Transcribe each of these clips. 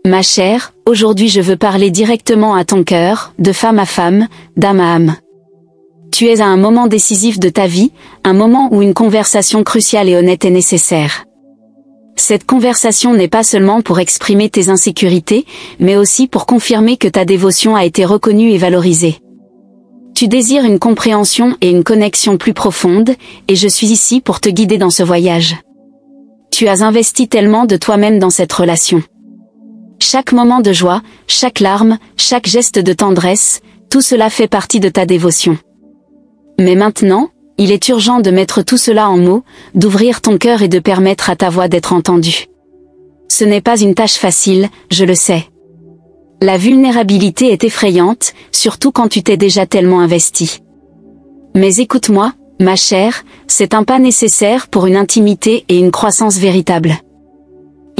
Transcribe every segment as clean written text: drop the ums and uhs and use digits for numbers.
Ma chère, aujourd'hui je veux parler directement à ton cœur, de femme à femme, d'âme à âme. Tu es à un moment décisif de ta vie, un moment où une conversation cruciale et honnête est nécessaire. Cette conversation n'est pas seulement pour exprimer tes insécurités, mais aussi pour confirmer que ta dévotion a été reconnue et valorisée. Tu désires une compréhension et une connexion plus profonde, et je suis ici pour te guider dans ce voyage. Tu as investi tellement de toi-même dans cette relation. Chaque moment de joie, chaque larme, chaque geste de tendresse, tout cela fait partie de ta dévotion. Mais maintenant, il est urgent de mettre tout cela en mots, d'ouvrir ton cœur et de permettre à ta voix d'être entendue. Ce n'est pas une tâche facile, je le sais. La vulnérabilité est effrayante, surtout quand tu t'es déjà tellement investi. Mais écoute-moi, ma chère, c'est un pas nécessaire pour une intimité et une croissance véritable.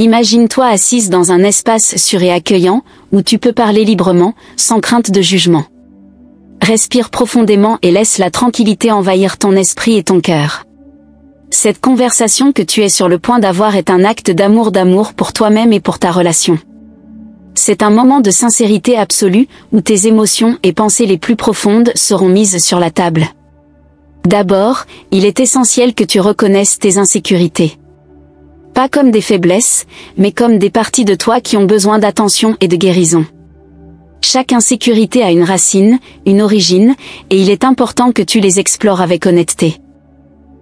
Imagine-toi assise dans un espace sûr et accueillant, où tu peux parler librement, sans crainte de jugement. Respire profondément et laisse la tranquillité envahir ton esprit et ton cœur. Cette conversation que tu es sur le point d'avoir est un acte d'amour pour toi-même et pour ta relation. C'est un moment de sincérité absolue, où tes émotions et pensées les plus profondes seront mises sur la table. D'abord, il est essentiel que tu reconnaisses tes insécurités. Pas comme des faiblesses, mais comme des parties de toi qui ont besoin d'attention et de guérison. Chaque insécurité a une racine, une origine, et il est important que tu les explores avec honnêteté.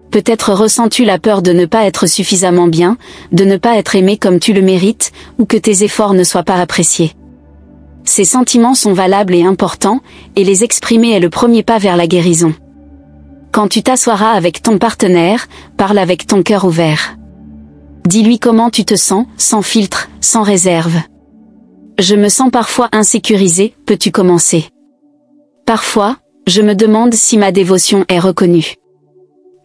Peut-être ressens-tu la peur de ne pas être suffisamment bien, de ne pas être aimé comme tu le mérites, ou que tes efforts ne soient pas appréciés. Ces sentiments sont valables et importants, et les exprimer est le premier pas vers la guérison. Quand tu t'assoiras avec ton partenaire, parle avec ton cœur ouvert. Dis-lui comment tu te sens, sans filtre, sans réserve. Je me sens parfois insécurisée, peux-tu commencer? Parfois, je me demande si ma dévotion est reconnue.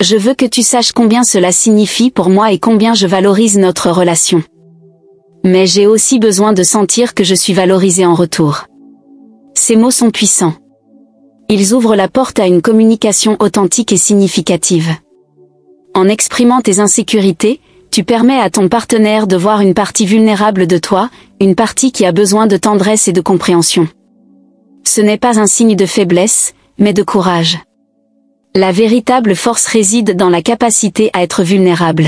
Je veux que tu saches combien cela signifie pour moi et combien je valorise notre relation. Mais j'ai aussi besoin de sentir que je suis valorisée en retour. Ces mots sont puissants. Ils ouvrent la porte à une communication authentique et significative. En exprimant tes insécurités, tu permets à ton partenaire de voir une partie vulnérable de toi, une partie qui a besoin de tendresse et de compréhension. Ce n'est pas un signe de faiblesse, mais de courage. La véritable force réside dans la capacité à être vulnérable.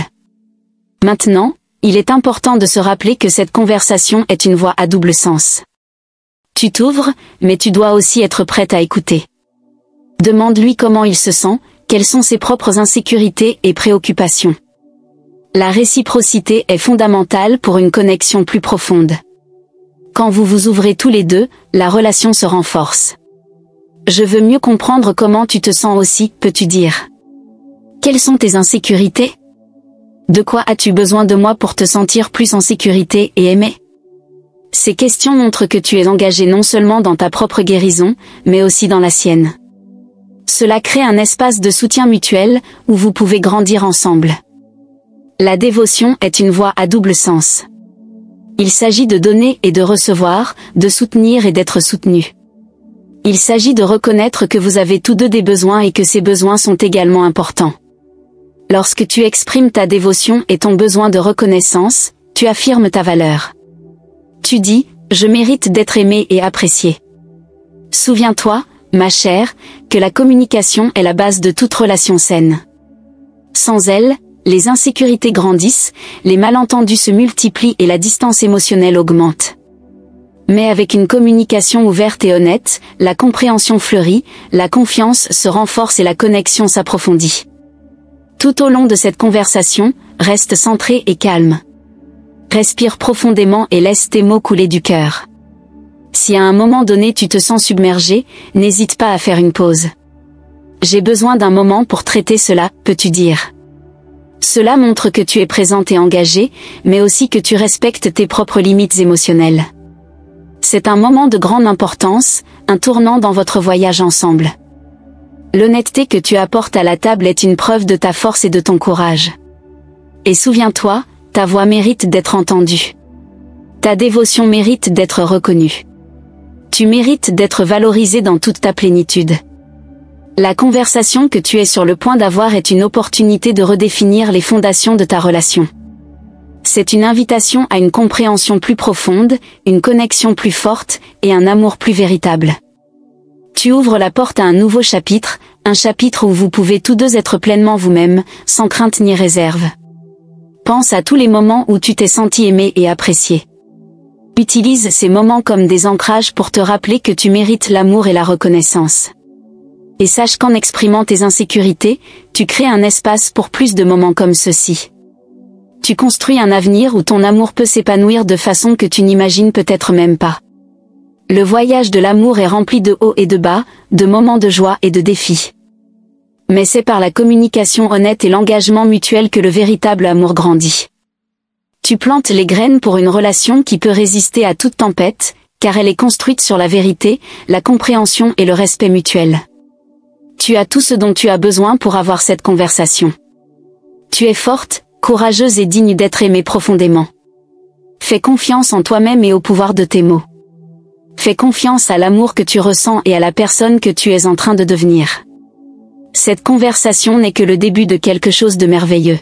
Maintenant, il est important de se rappeler que cette conversation est une voie à double sens. Tu t'ouvres, mais tu dois aussi être prête à écouter. Demande-lui comment il se sent, quelles sont ses propres insécurités et préoccupations. La réciprocité est fondamentale pour une connexion plus profonde. Quand vous vous ouvrez tous les deux, la relation se renforce. Je veux mieux comprendre comment tu te sens aussi, peux-tu dire? Quelles sont tes insécurités? De quoi as-tu besoin de moi pour te sentir plus en sécurité et aimé? Ces questions montrent que tu es engagé non seulement dans ta propre guérison, mais aussi dans la sienne. Cela crée un espace de soutien mutuel, où vous pouvez grandir ensemble. La dévotion est une voie à double sens. Il s'agit de donner et de recevoir, de soutenir et d'être soutenu. Il s'agit de reconnaître que vous avez tous deux des besoins et que ces besoins sont également importants. Lorsque tu exprimes ta dévotion et ton besoin de reconnaissance, tu affirmes ta valeur. Tu dis, je mérite d'être aimé et apprécié. Souviens-toi, ma chère, que la communication est la base de toute relation saine. Sans elle, les insécurités grandissent, les malentendus se multiplient et la distance émotionnelle augmente. Mais avec une communication ouverte et honnête, la compréhension fleurit, la confiance se renforce et la connexion s'approfondit. Tout au long de cette conversation, reste centré et calme. Respire profondément et laisse tes mots couler du cœur. Si à un moment donné tu te sens submergé, n'hésite pas à faire une pause. J'ai besoin d'un moment pour traiter cela, peux-tu dire? Cela montre que tu es présente et engagée, mais aussi que tu respectes tes propres limites émotionnelles. C'est un moment de grande importance, un tournant dans votre voyage ensemble. L'honnêteté que tu apportes à la table est une preuve de ta force et de ton courage. Et souviens-toi, ta voix mérite d'être entendue. Ta dévotion mérite d'être reconnue. Tu mérites d'être valorisé dans toute ta plénitude. La conversation que tu es sur le point d'avoir est une opportunité de redéfinir les fondations de ta relation. C'est une invitation à une compréhension plus profonde, une connexion plus forte, et un amour plus véritable. Tu ouvres la porte à un nouveau chapitre, un chapitre où vous pouvez tous deux être pleinement vous-même, sans crainte ni réserve. Pense à tous les moments où tu t'es senti aimé et apprécié. Utilise ces moments comme des ancrages pour te rappeler que tu mérites l'amour et la reconnaissance. Et sache qu'en exprimant tes insécurités, tu crées un espace pour plus de moments comme ceux-ci. Tu construis un avenir où ton amour peut s'épanouir de façon que tu n'imagines peut-être même pas. Le voyage de l'amour est rempli de hauts et de bas, de moments de joie et de défis. Mais c'est par la communication honnête et l'engagement mutuel que le véritable amour grandit. Tu plantes les graines pour une relation qui peut résister à toute tempête, car elle est construite sur la vérité, la compréhension et le respect mutuel. Tu as tout ce dont tu as besoin pour avoir cette conversation. Tu es forte, courageuse et digne d'être aimée profondément. Fais confiance en toi-même et au pouvoir de tes mots. Fais confiance à l'amour que tu ressens et à la personne que tu es en train de devenir. Cette conversation n'est que le début de quelque chose de merveilleux.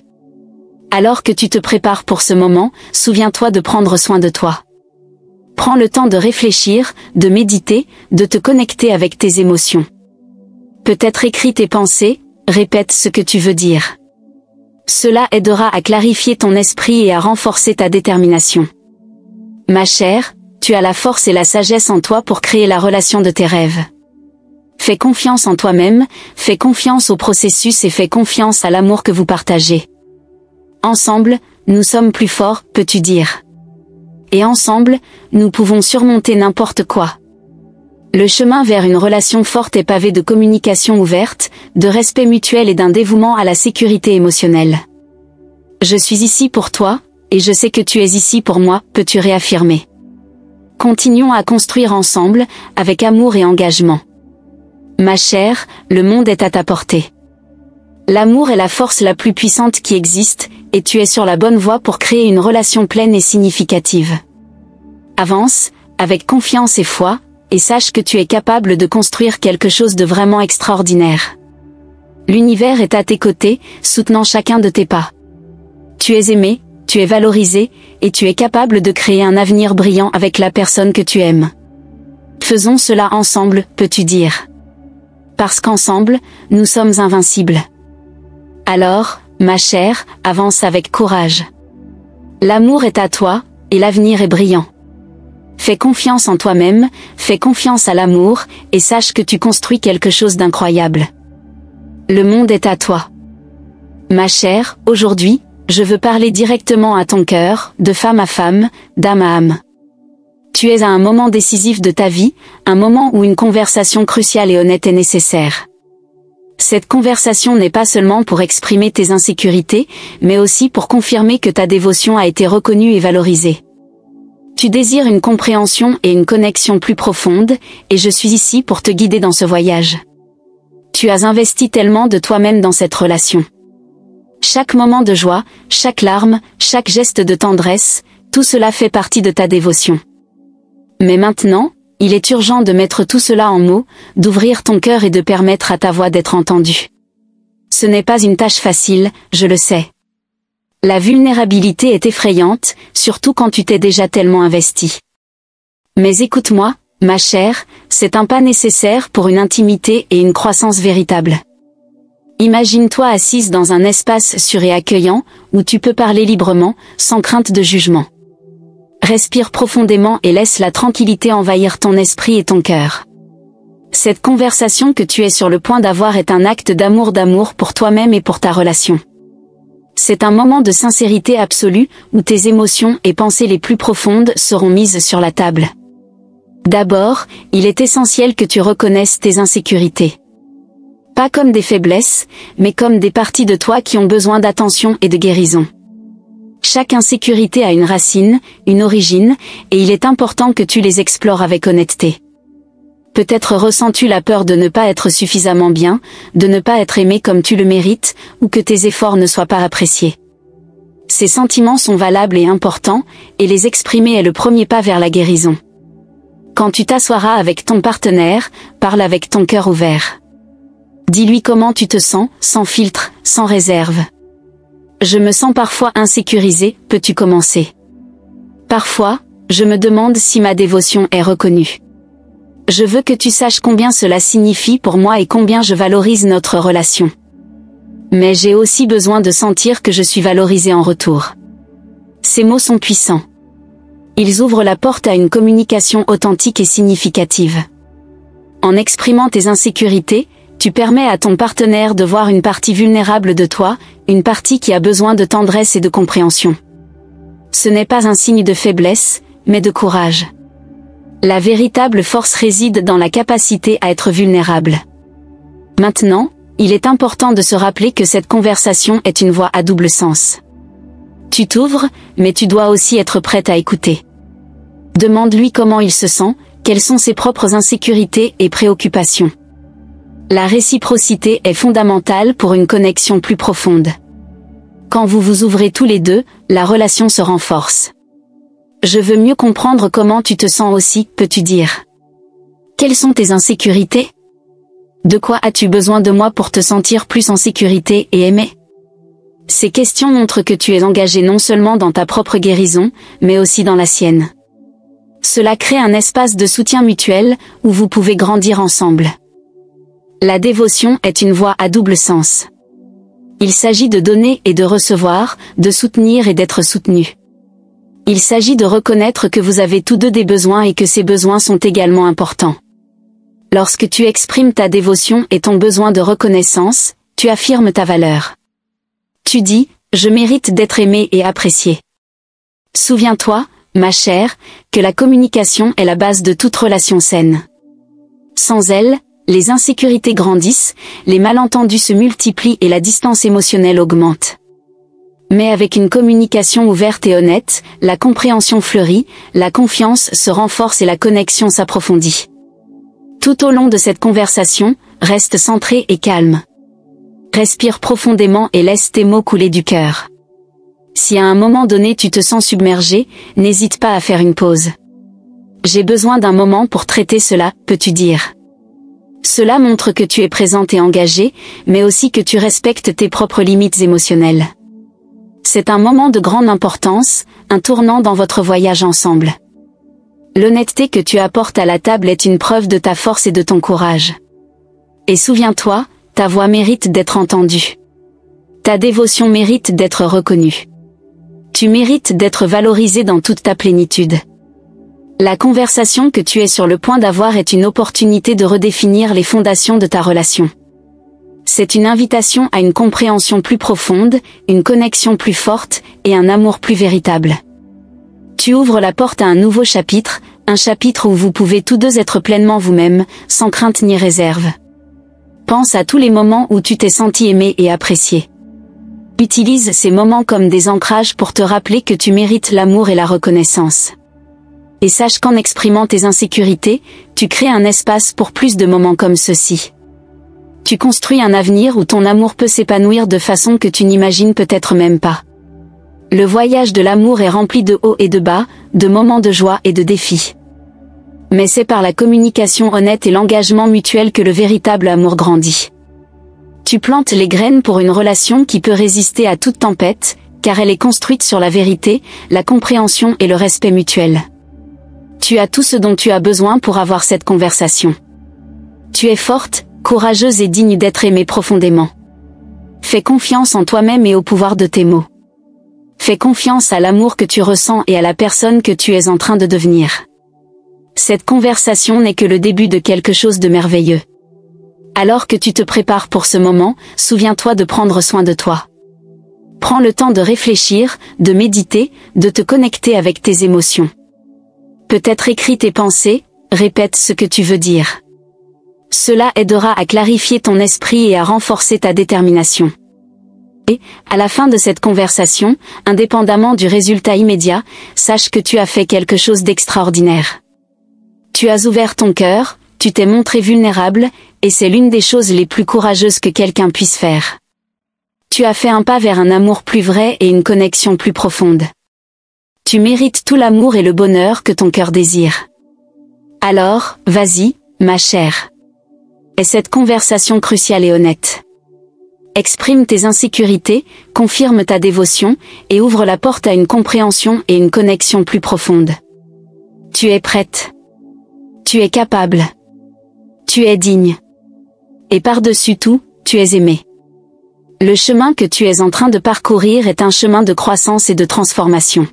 Alors que tu te prépares pour ce moment, souviens-toi de prendre soin de toi. Prends le temps de réfléchir, de méditer, de te connecter avec tes émotions. Peut-être écris tes pensées, répète ce que tu veux dire. Cela aidera à clarifier ton esprit et à renforcer ta détermination. Ma chère, tu as la force et la sagesse en toi pour créer la relation de tes rêves. Fais confiance en toi-même, fais confiance au processus et fais confiance à l'amour que vous partagez. Ensemble, nous sommes plus forts, peux-tu dire. Et ensemble, nous pouvons surmonter n'importe quoi. Le chemin vers une relation forte est pavé de communication ouverte, de respect mutuel et d'un dévouement à la sécurité émotionnelle. Je suis ici pour toi, et je sais que tu es ici pour moi, peux-tu réaffirmer. Continuons à construire ensemble, avec amour et engagement. Ma chère, le monde est à ta portée. L'amour est la force la plus puissante qui existe, et tu es sur la bonne voie pour créer une relation pleine et significative. Avance, avec confiance et foi, et sache que tu es capable de construire quelque chose de vraiment extraordinaire. L'univers est à tes côtés, soutenant chacun de tes pas. Tu es aimé, tu es valorisé, et tu es capable de créer un avenir brillant avec la personne que tu aimes. Faisons cela ensemble, peux-tu dire. Parce qu'ensemble, nous sommes invincibles. Alors, ma chère, avance avec courage. L'amour est à toi, et l'avenir est brillant. Fais confiance en toi-même, fais confiance à l'amour, et sache que tu construis quelque chose d'incroyable. Le monde est à toi. Ma chère, aujourd'hui, je veux parler directement à ton cœur, de femme à femme, d'âme à âme. Tu es à un moment décisif de ta vie, un moment où une conversation cruciale et honnête est nécessaire. Cette conversation n'est pas seulement pour exprimer tes insécurités, mais aussi pour confirmer que ta dévotion a été reconnue et valorisée. Tu désires une compréhension et une connexion plus profonde, et je suis ici pour te guider dans ce voyage. Tu as investi tellement de toi-même dans cette relation. Chaque moment de joie, chaque larme, chaque geste de tendresse, tout cela fait partie de ta dévotion. Mais maintenant, il est urgent de mettre tout cela en mots, d'ouvrir ton cœur et de permettre à ta voix d'être entendue. Ce n'est pas une tâche facile, je le sais. La vulnérabilité est effrayante, surtout quand tu t'es déjà tellement investi. Mais écoute-moi, ma chère, c'est un pas nécessaire pour une intimité et une croissance véritable. Imagine-toi assise dans un espace sûr et accueillant, où tu peux parler librement, sans crainte de jugement. Respire profondément et laisse la tranquillité envahir ton esprit et ton cœur. Cette conversation que tu es sur le point d'avoir est un acte d'amour pour toi-même et pour ta relation. C'est un moment de sincérité absolue, où tes émotions et pensées les plus profondes seront mises sur la table. D'abord, il est essentiel que tu reconnaisses tes insécurités. Pas comme des faiblesses, mais comme des parties de toi qui ont besoin d'attention et de guérison. Chaque insécurité a une racine, une origine, et il est important que tu les explores avec honnêteté. Peut-être ressens-tu la peur de ne pas être suffisamment bien, de ne pas être aimé comme tu le mérites, ou que tes efforts ne soient pas appréciés. Ces sentiments sont valables et importants, et les exprimer est le premier pas vers la guérison. Quand tu t'assoiras avec ton partenaire, parle avec ton cœur ouvert. Dis-lui comment tu te sens, sans filtre, sans réserve. Je me sens parfois insécurisée, peux-tu commencer? Parfois, je me demande si ma dévotion est reconnue. Je veux que tu saches combien cela signifie pour moi et combien je valorise notre relation. Mais j'ai aussi besoin de sentir que je suis valorisée en retour. Ces mots sont puissants. Ils ouvrent la porte à une communication authentique et significative. En exprimant tes insécurités, tu permets à ton partenaire de voir une partie vulnérable de toi, une partie qui a besoin de tendresse et de compréhension. Ce n'est pas un signe de faiblesse, mais de courage. La véritable force réside dans la capacité à être vulnérable. Maintenant, il est important de se rappeler que cette conversation est une voie à double sens. Tu t'ouvres, mais tu dois aussi être prête à écouter. Demande-lui comment il se sent, quelles sont ses propres insécurités et préoccupations. La réciprocité est fondamentale pour une connexion plus profonde. Quand vous vous ouvrez tous les deux, la relation se renforce. Je veux mieux comprendre comment tu te sens aussi, peux-tu dire? Quelles sont tes insécurités? De quoi as-tu besoin de moi pour te sentir plus en sécurité et aimé? Ces questions montrent que tu es engagé non seulement dans ta propre guérison, mais aussi dans la sienne. Cela crée un espace de soutien mutuel, où vous pouvez grandir ensemble. La dévotion est une voie à double sens. Il s'agit de donner et de recevoir, de soutenir et d'être soutenu. Il s'agit de reconnaître que vous avez tous deux des besoins et que ces besoins sont également importants. Lorsque tu exprimes ta dévotion et ton besoin de reconnaissance, tu affirmes ta valeur. Tu dis, je mérite d'être aimé et apprécié. Souviens-toi, ma chère, que la communication est la base de toute relation saine. Sans elle, les insécurités grandissent, les malentendus se multiplient et la distance émotionnelle augmente. Mais avec une communication ouverte et honnête, la compréhension fleurit, la confiance se renforce et la connexion s'approfondit. Tout au long de cette conversation, reste centré et calme. Respire profondément et laisse tes mots couler du cœur. Si à un moment donné tu te sens submergé, n'hésite pas à faire une pause. J'ai besoin d'un moment pour traiter cela, peux-tu dire? Cela montre que tu es présente et engagée, mais aussi que tu respectes tes propres limites émotionnelles. C'est un moment de grande importance, un tournant dans votre voyage ensemble. L'honnêteté que tu apportes à la table est une preuve de ta force et de ton courage. Et souviens-toi, ta voix mérite d'être entendue. Ta dévotion mérite d'être reconnue. Tu mérites d'être valorisé dans toute ta plénitude. La conversation que tu es sur le point d'avoir est une opportunité de redéfinir les fondations de ta relation. C'est une invitation à une compréhension plus profonde, une connexion plus forte, et un amour plus véritable. Tu ouvres la porte à un nouveau chapitre, un chapitre où vous pouvez tous deux être pleinement vous-même, sans crainte ni réserve. Pense à tous les moments où tu t'es senti aimé et apprécié. Utilise ces moments comme des ancrages pour te rappeler que tu mérites l'amour et la reconnaissance. Et sache qu'en exprimant tes insécurités, tu crées un espace pour plus de moments comme ceux-ci. Tu construis un avenir où ton amour peut s'épanouir de façon que tu n'imagines peut-être même pas. Le voyage de l'amour est rempli de hauts et de bas, de moments de joie et de défis. Mais c'est par la communication honnête et l'engagement mutuel que le véritable amour grandit. Tu plantes les graines pour une relation qui peut résister à toute tempête, car elle est construite sur la vérité, la compréhension et le respect mutuel. Tu as tout ce dont tu as besoin pour avoir cette conversation. Tu es forte, courageuse et digne d'être aimée profondément. Fais confiance en toi-même et au pouvoir de tes mots. Fais confiance à l'amour que tu ressens et à la personne que tu es en train de devenir. Cette conversation n'est que le début de quelque chose de merveilleux. Alors que tu te prépares pour ce moment, souviens-toi de prendre soin de toi. Prends le temps de réfléchir, de méditer, de te connecter avec tes émotions. Peut-être écris tes pensées, répète ce que tu veux dire. Cela aidera à clarifier ton esprit et à renforcer ta détermination. Et, à la fin de cette conversation, indépendamment du résultat immédiat, sache que tu as fait quelque chose d'extraordinaire. Tu as ouvert ton cœur, tu t'es montré vulnérable, et c'est l'une des choses les plus courageuses que quelqu'un puisse faire. Tu as fait un pas vers un amour plus vrai et une connexion plus profonde. Tu mérites tout l'amour et le bonheur que ton cœur désire. Alors, vas-y, ma chère. Aie cette conversation cruciale et honnête. Exprime tes insécurités, confirme ta dévotion, et ouvre la porte à une compréhension et une connexion plus profonde. Tu es prête. Tu es capable. Tu es digne. Et par-dessus tout, tu es aimé. Le chemin que tu es en train de parcourir est un chemin de croissance et de transformation.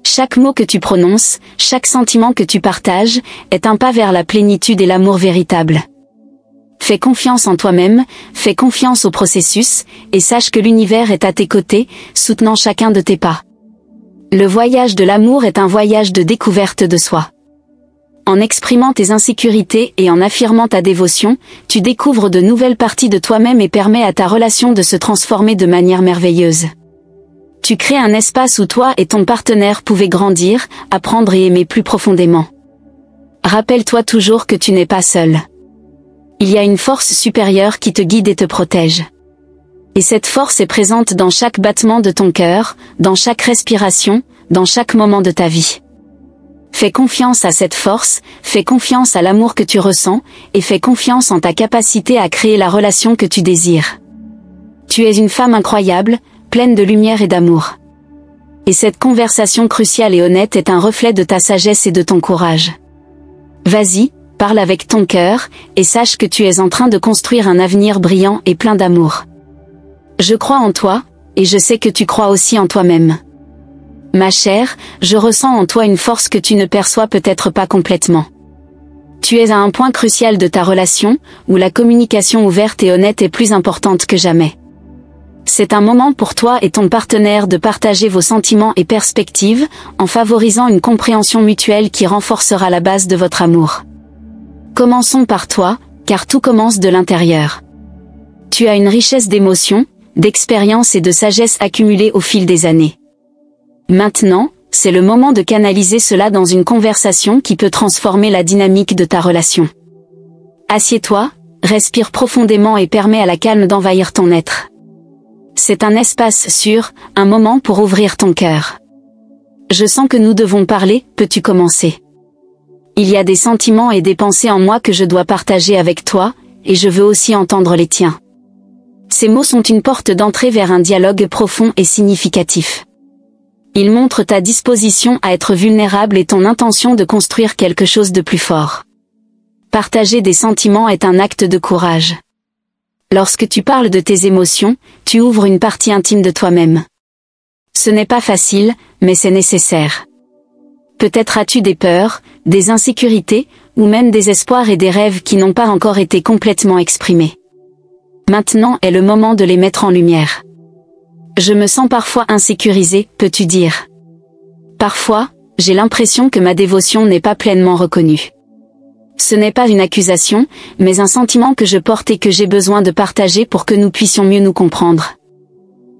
Chaque mot que tu prononces, chaque sentiment que tu partages, est un pas vers la plénitude et l'amour véritable. Fais confiance en toi-même, fais confiance au processus, et sache que l'univers est à tes côtés, soutenant chacun de tes pas. Le voyage de l'amour est un voyage de découverte de soi. En exprimant tes insécurités et en affirmant ta dévotion, tu découvres de nouvelles parties de toi-même et permets à ta relation de se transformer de manière merveilleuse. Tu crées un espace où toi et ton partenaire pouvaient grandir, apprendre et aimer plus profondément. Rappelle-toi toujours que tu n'es pas seul. Il y a une force supérieure qui te guide et te protège. Et cette force est présente dans chaque battement de ton cœur, dans chaque respiration, dans chaque moment de ta vie. Fais confiance à cette force, fais confiance à l'amour que tu ressens, et fais confiance en ta capacité à créer la relation que tu désires. Tu es une femme incroyable, pleine de lumière et d'amour. Et cette conversation cruciale et honnête est un reflet de ta sagesse et de ton courage. Vas-y, parle avec ton cœur, et sache que tu es en train de construire un avenir brillant et plein d'amour. Je crois en toi, et je sais que tu crois aussi en toi-même. Ma chère, je ressens en toi une force que tu ne perçois peut-être pas complètement. Tu es à un point crucial de ta relation, où la communication ouverte et honnête est plus importante que jamais. C'est un moment pour toi et ton partenaire de partager vos sentiments et perspectives, en favorisant une compréhension mutuelle qui renforcera la base de votre amour. Commençons par toi, car tout commence de l'intérieur. Tu as une richesse d'émotions, d'expériences et de sagesse accumulées au fil des années. Maintenant, c'est le moment de canaliser cela dans une conversation qui peut transformer la dynamique de ta relation. Assieds-toi, respire profondément et permets à la calme d'envahir ton être. C'est un espace sûr, un moment pour ouvrir ton cœur. Je sens que nous devons parler, peux-tu commencer? Il y a des sentiments et des pensées en moi que je dois partager avec toi, et je veux aussi entendre les tiens. Ces mots sont une porte d'entrée vers un dialogue profond et significatif. Ils montrent ta disposition à être vulnérable et ton intention de construire quelque chose de plus fort. Partager des sentiments est un acte de courage. Lorsque tu parles de tes émotions, tu ouvres une partie intime de toi-même. Ce n'est pas facile, mais c'est nécessaire. Peut-être as-tu des peurs, des insécurités, ou même des espoirs et des rêves qui n'ont pas encore été complètement exprimés. Maintenant est le moment de les mettre en lumière. Je me sens parfois insécurisée, peux-tu dire? Parfois, j'ai l'impression que ma dévotion n'est pas pleinement reconnue. Ce n'est pas une accusation, mais un sentiment que je porte et que j'ai besoin de partager pour que nous puissions mieux nous comprendre.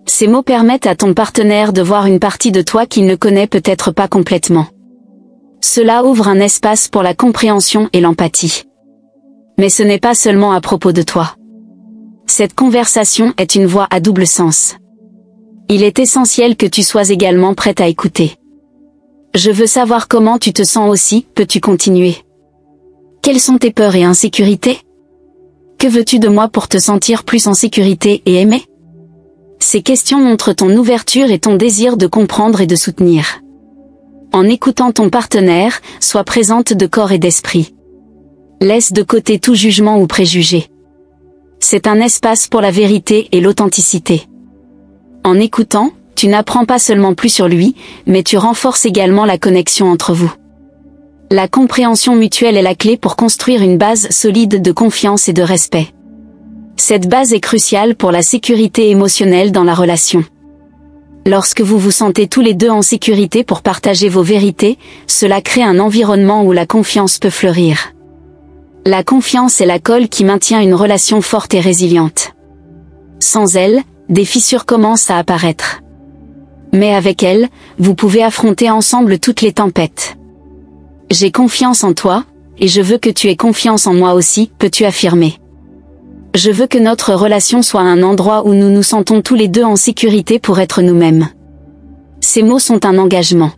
Ces mots permettent à ton partenaire de voir une partie de toi qu'il ne connaît peut-être pas complètement. Cela ouvre un espace pour la compréhension et l'empathie. Mais ce n'est pas seulement à propos de toi. Cette conversation est une voix à double sens. Il est essentiel que tu sois également prête à écouter. Je veux savoir comment tu te sens aussi, peux-tu continuer? Quelles sont tes peurs et insécurités? Que veux-tu de moi pour te sentir plus en sécurité et aimé? Ces questions montrent ton ouverture et ton désir de comprendre et de soutenir. En écoutant ton partenaire, sois présente de corps et d'esprit. Laisse de côté tout jugement ou préjugé. C'est un espace pour la vérité et l'authenticité. En écoutant, tu n'apprends pas seulement plus sur lui, mais tu renforces également la connexion entre vous. La compréhension mutuelle est la clé pour construire une base solide de confiance et de respect. Cette base est cruciale pour la sécurité émotionnelle dans la relation. Lorsque vous vous sentez tous les deux en sécurité pour partager vos vérités, cela crée un environnement où la confiance peut fleurir. La confiance est la colle qui maintient une relation forte et résiliente. Sans elle, des fissures commencent à apparaître. Mais avec elle, vous pouvez affronter ensemble toutes les tempêtes. J'ai confiance en toi, et je veux que tu aies confiance en moi aussi, peux-tu affirmer? Je veux que notre relation soit un endroit où nous nous sentons tous les deux en sécurité pour être nous-mêmes. Ces mots sont un engagement.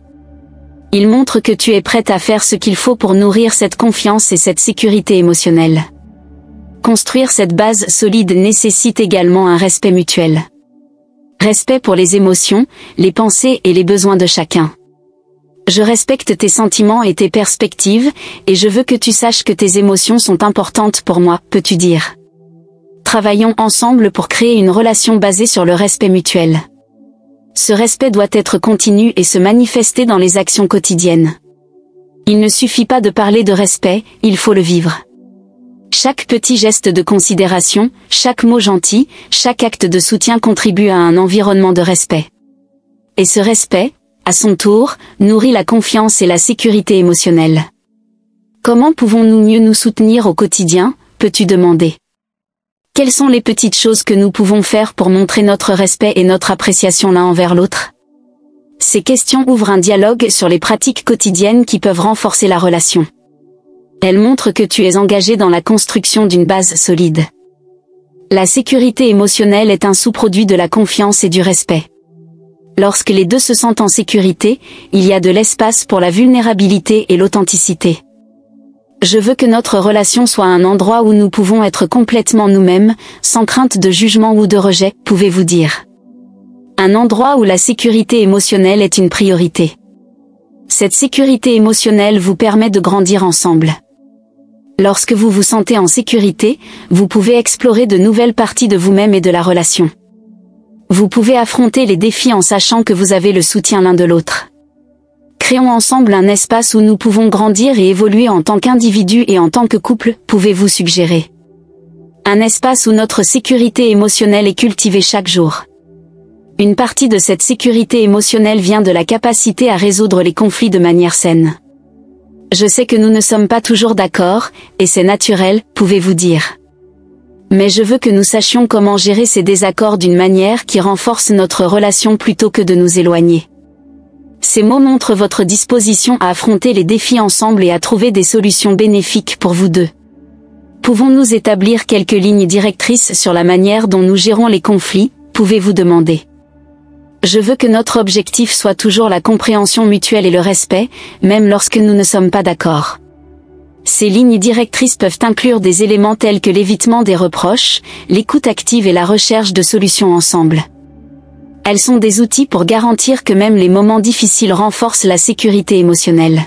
Ils montrent que tu es prête à faire ce qu'il faut pour nourrir cette confiance et cette sécurité émotionnelle. Construire cette base solide nécessite également un respect mutuel. Respect pour les émotions, les pensées et les besoins de chacun. Je respecte tes sentiments et tes perspectives, et je veux que tu saches que tes émotions sont importantes pour moi, peux-tu dire. Travaillons ensemble pour créer une relation basée sur le respect mutuel. Ce respect doit être continu et se manifester dans les actions quotidiennes. Il ne suffit pas de parler de respect, il faut le vivre. Chaque petit geste de considération, chaque mot gentil, chaque acte de soutien contribue à un environnement de respect. Et ce respect, à son tour, nourrit la confiance et la sécurité émotionnelle. Comment pouvons-nous mieux nous soutenir au quotidien, peux-tu demander? Quelles sont les petites choses que nous pouvons faire pour montrer notre respect et notre appréciation l'un envers l'autre? Ces questions ouvrent un dialogue sur les pratiques quotidiennes qui peuvent renforcer la relation. Elles montrent que tu es engagé dans la construction d'une base solide. La sécurité émotionnelle est un sous-produit de la confiance et du respect. Lorsque les deux se sentent en sécurité, il y a de l'espace pour la vulnérabilité et l'authenticité. Je veux que notre relation soit un endroit où nous pouvons être complètement nous-mêmes, sans crainte de jugement ou de rejet, pouvez-vous dire. Un endroit où la sécurité émotionnelle est une priorité. Cette sécurité émotionnelle vous permet de grandir ensemble. Lorsque vous vous sentez en sécurité, vous pouvez explorer de nouvelles parties de vous-même et de la relation. Vous pouvez affronter les défis en sachant que vous avez le soutien l'un de l'autre. Créons ensemble un espace où nous pouvons grandir et évoluer en tant qu'individu et en tant que couple, pouvez-vous suggérer. Un espace où notre sécurité émotionnelle est cultivée chaque jour. Une partie de cette sécurité émotionnelle vient de la capacité à résoudre les conflits de manière saine. Je sais que nous ne sommes pas toujours d'accord, et c'est naturel, pouvez-vous dire. Mais je veux que nous sachions comment gérer ces désaccords d'une manière qui renforce notre relation plutôt que de nous éloigner. Ces mots montrent votre disposition à affronter les défis ensemble et à trouver des solutions bénéfiques pour vous deux. Pouvons-nous établir quelques lignes directrices sur la manière dont nous gérons les conflits, pouvez-vous demander. Je veux que notre objectif soit toujours la compréhension mutuelle et le respect, même lorsque nous ne sommes pas d'accord. Ces lignes directrices peuvent inclure des éléments tels que l'évitement des reproches, l'écoute active et la recherche de solutions ensemble. Elles sont des outils pour garantir que même les moments difficiles renforcent la sécurité émotionnelle.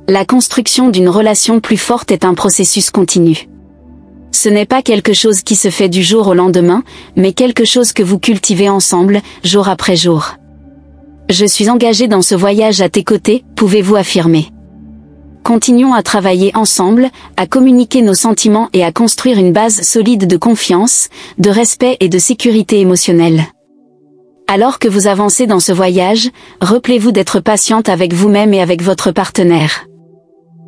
La construction d'une relation plus forte est un processus continu. Ce n'est pas quelque chose qui se fait du jour au lendemain, mais quelque chose que vous cultivez ensemble, jour après jour. Je suis engagé dans ce voyage à tes côtés, pouvez-vous affirmer. Continuons à travailler ensemble, à communiquer nos sentiments et à construire une base solide de confiance, de respect et de sécurité émotionnelle. Alors que vous avancez dans ce voyage, rappelez-vous d'être patiente avec vous-même et avec votre partenaire.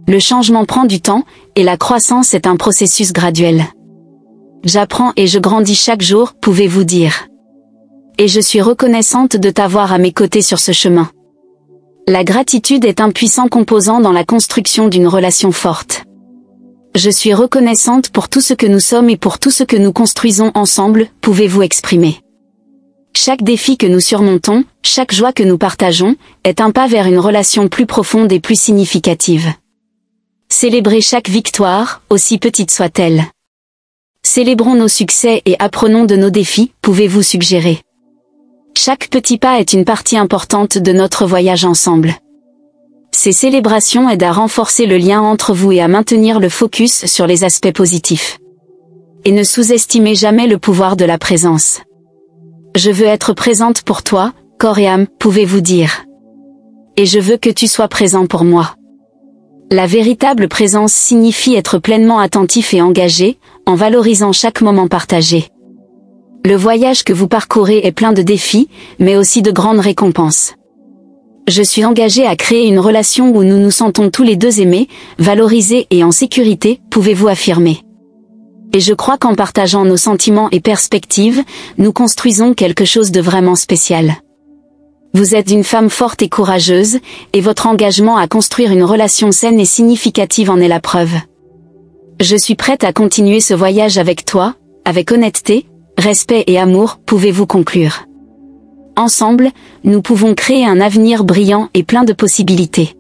Le changement prend du temps, et la croissance est un processus graduel. J'apprends et je grandis chaque jour, pouvez-vous dire. Et je suis reconnaissante de t'avoir à mes côtés sur ce chemin. La gratitude est un puissant composant dans la construction d'une relation forte. Je suis reconnaissante pour tout ce que nous sommes et pour tout ce que nous construisons ensemble, pouvez-vous exprimer. Chaque défi que nous surmontons, chaque joie que nous partageons, est un pas vers une relation plus profonde et plus significative. Célébrez chaque victoire, aussi petite soit-elle. Célébrons nos succès et apprenons de nos défis, pouvez-vous suggérer. Chaque petit pas est une partie importante de notre voyage ensemble. Ces célébrations aident à renforcer le lien entre vous et à maintenir le focus sur les aspects positifs. Et ne sous-estimez jamais le pouvoir de la présence. Je veux être présente pour toi, corps et âme, pouvez-vous dire. Et je veux que tu sois présent pour moi. La véritable présence signifie être pleinement attentif et engagé, en valorisant chaque moment partagé. Le voyage que vous parcourez est plein de défis, mais aussi de grandes récompenses. Je suis engagé à créer une relation où nous nous sentons tous les deux aimés, valorisés et en sécurité, pouvez-vous affirmer. Et je crois qu'en partageant nos sentiments et perspectives, nous construisons quelque chose de vraiment spécial. Vous êtes une femme forte et courageuse, et votre engagement à construire une relation saine et significative en est la preuve. Je suis prête à continuer ce voyage avec toi, avec honnêteté, respect et amour, pouvez-vous conclure. Ensemble, nous pouvons créer un avenir brillant et plein de possibilités.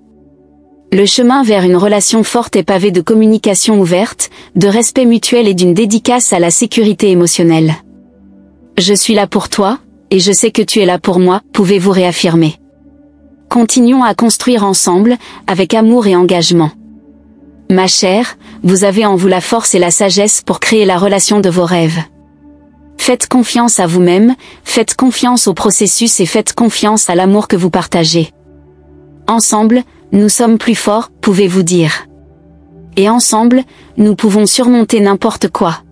Le chemin vers une relation forte est pavé de communication ouverte, de respect mutuel et d'une dédicace à la sécurité émotionnelle. Je suis là pour toi, et je sais que tu es là pour moi, pouvez-vous réaffirmer. Continuons à construire ensemble, avec amour et engagement. Ma chère, vous avez en vous la force et la sagesse pour créer la relation de vos rêves. Faites confiance à vous-même, faites confiance au processus et faites confiance à l'amour que vous partagez. Ensemble, nous sommes plus forts, pouvez-vous dire. Et ensemble, nous pouvons surmonter n'importe quoi.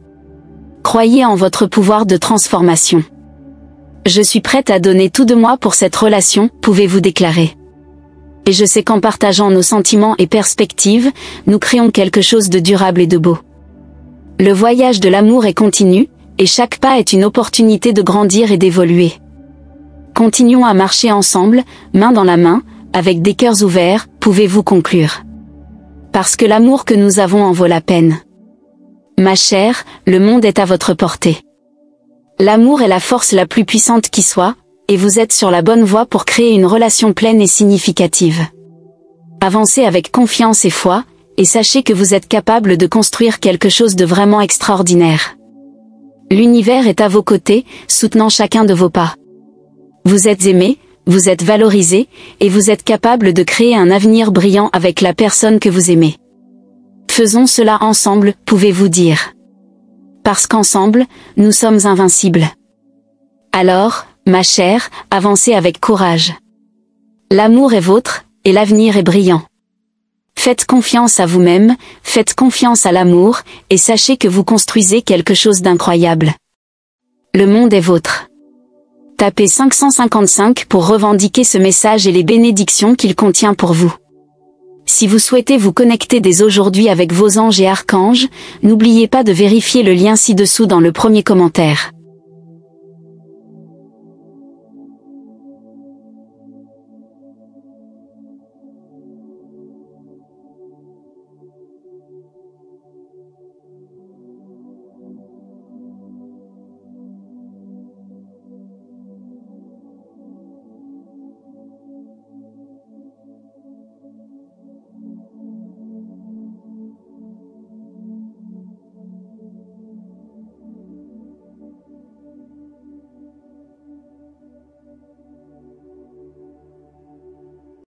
Croyez en votre pouvoir de transformation. Je suis prête à donner tout de moi pour cette relation, pouvez-vous déclarer. Et je sais qu'en partageant nos sentiments et perspectives, nous créons quelque chose de durable et de beau. Le voyage de l'amour est continu, et chaque pas est une opportunité de grandir et d'évoluer. Continuons à marcher ensemble, main dans la main, avec des cœurs ouverts, pouvez-vous conclure. Parce que l'amour que nous avons en vaut la peine. Ma chère, le monde est à votre portée. L'amour est la force la plus puissante qui soit, et vous êtes sur la bonne voie pour créer une relation pleine et significative. Avancez avec confiance et foi, et sachez que vous êtes capable de construire quelque chose de vraiment extraordinaire. L'univers est à vos côtés, soutenant chacun de vos pas. Vous êtes aimé, vous êtes valorisé, et vous êtes capable de créer un avenir brillant avec la personne que vous aimez. Faisons cela ensemble, pouvez-vous dire. Parce qu'ensemble, nous sommes invincibles. Alors, ma chère, avancez avec courage. L'amour est vôtre, et l'avenir est brillant. Faites confiance à vous-même, faites confiance à l'amour, et sachez que vous construisez quelque chose d'incroyable. Le monde est vôtre. Tapez 555 pour revendiquer ce message et les bénédictions qu'il contient pour vous. Si vous souhaitez vous connecter dès aujourd'hui avec vos anges et archanges, n'oubliez pas de vérifier le lien ci-dessous dans le premier commentaire.